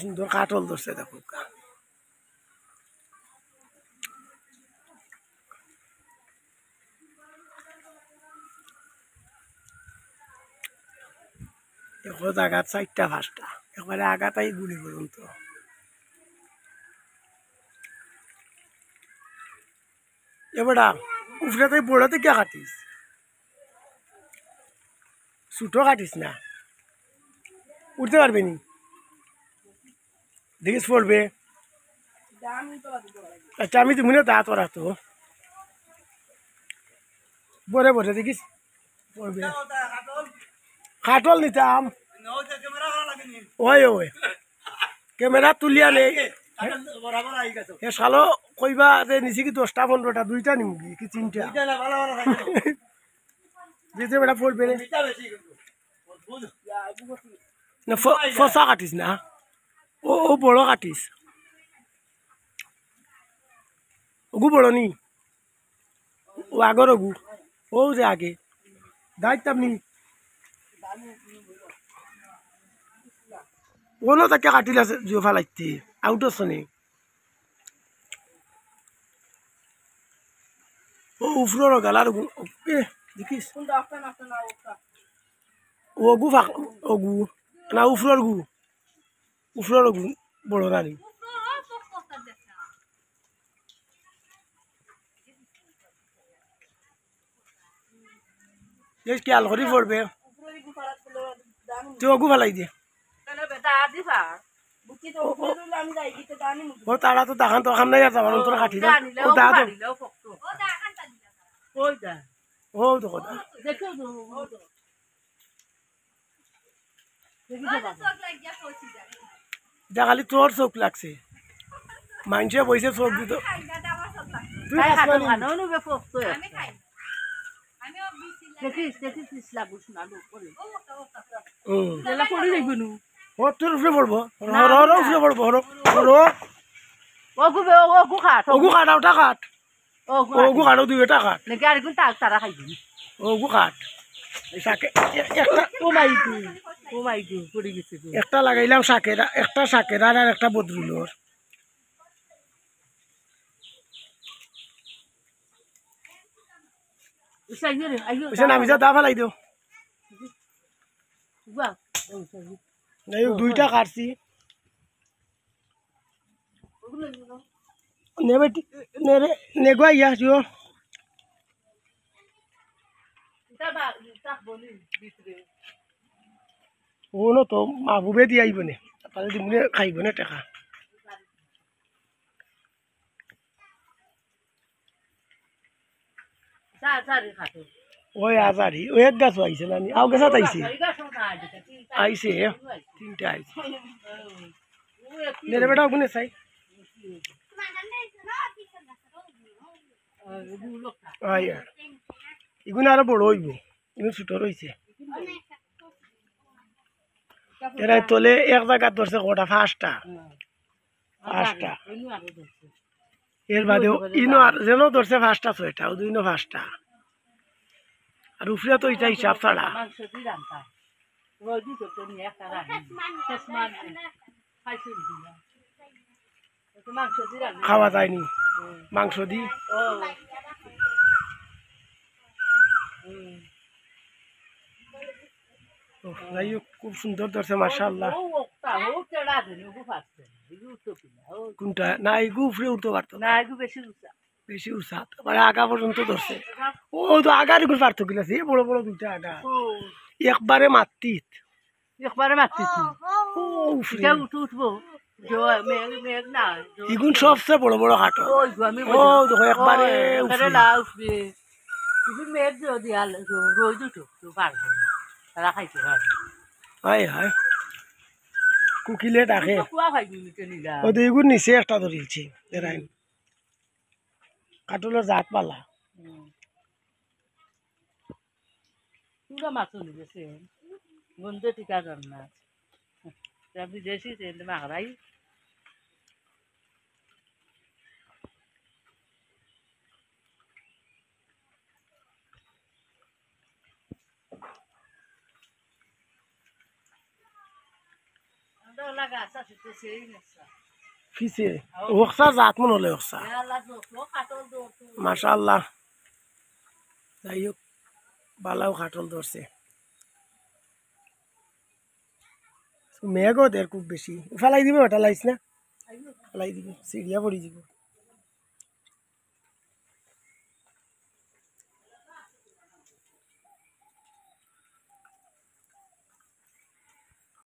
সুন্দর কাটল ধরছে দেখো এখন জায়গার 4টা 5টা একবারে আগাতাই গুলি পর্যন্ত এবারে উপরে তাই বড়তে কে কাটিস ছোটো কাটিস না উঠতে পারবি নি দেখিস পড়বে আচ্ছা আমি তুমি না তা তোরা তো বরে বরে দেখিস পড়বে খাটল নিতাম ওই ওই ক্যামেরা তুলিয়া নেই এ সালো কইবা যে নিছি কি 10টা 15টা 2টা নিমগি কি 3টা যেতে বেটা পড়বে না ফসা কাটিস না ও ও বড় কাটিস ওগু বড় নি ও আগর ওগু ও যে আগে দায়িত্ব আপনি ওনো তাকে কাটিলে জিও ফালাইতে আউট আছে নি ও উফরোর গালার দেখিস ওগু ফাঁক ওগু না উফরোর গু বড় রানি কি আল করি পড়বে তুই ওগু ফালাই দিয়ে ও তারা তো দেখান তো খান নাই আর যাবার তোর কাটি ও দা ও তো কথা দেখালি তোর চোখ লাগছে মানুষে বইছে চোখ দিত তোর উঠে পড়বো উঠে পড়বো ওগু কাট ওটা কাট ওগু কাটো 2টা কাট ওগু কাট একটা লাগাইলাম শাকেরা একটা শাকেরা আর একটা বদরুলোর আমি যা দা ফেলাই দিও 2টা কাটছি নেবে নেগুয়াই আসিও ওনো তো মাহবুবে দিয়ে আইব নে তাহলে দিমুনে খাইব না টাকা ওই আজারি ওই এক গাছ আইছে না আও গাছ আইছে আইছে 3টা আইছে নেরে বেটা ওখানে চাই এগুলো আরো বড় হইব এগুলো ছোট রয়েছে এরাই তোলে এক জায়গা ধরছে কটা 5টা এর বাদেও ইনো আর যেন ধরছে 5টা 6টা ও 2 5টা আর উপরে তো এটা হিসাব ছাড়া খাওয়া যায়নি মাংস দি যাই হোক খুব সুন্দর ধরছে মাশাআল্লাহ কোনটা না এগু উপরে উঠতে পারতো না এগু বেশি উঁচা মানে আগা পর্যন্ত ধরছে ও তো আগার এগুলো পারতো গিলাছে বড় বড় 2টা আগা একবারে মাটিত উঠবো এগুন সবচেয়ে বড় বড় হাঁটো ও দেখো একবারে কুকিলে ডাকে ও এগুন নিচে একটা ধরিলছি এরাই কাটলের জাত পালা মাছ গেছে বন্ধু টিকা না বিদেশি মারাই গাছ আছে তো সেই নেশা ফিসে ওকসা জাত মন হলে ওকসা আল্লাহ তো কাটল দৌড়তো মাশাআল্লাহ যাই হোক বালাও খাটল ধরছে মেঘও দের খুব বেশি ফেলাই দিবে ওটা লাইস না ফেলাই দিবে সিঁড়িয়া পড়ি দিব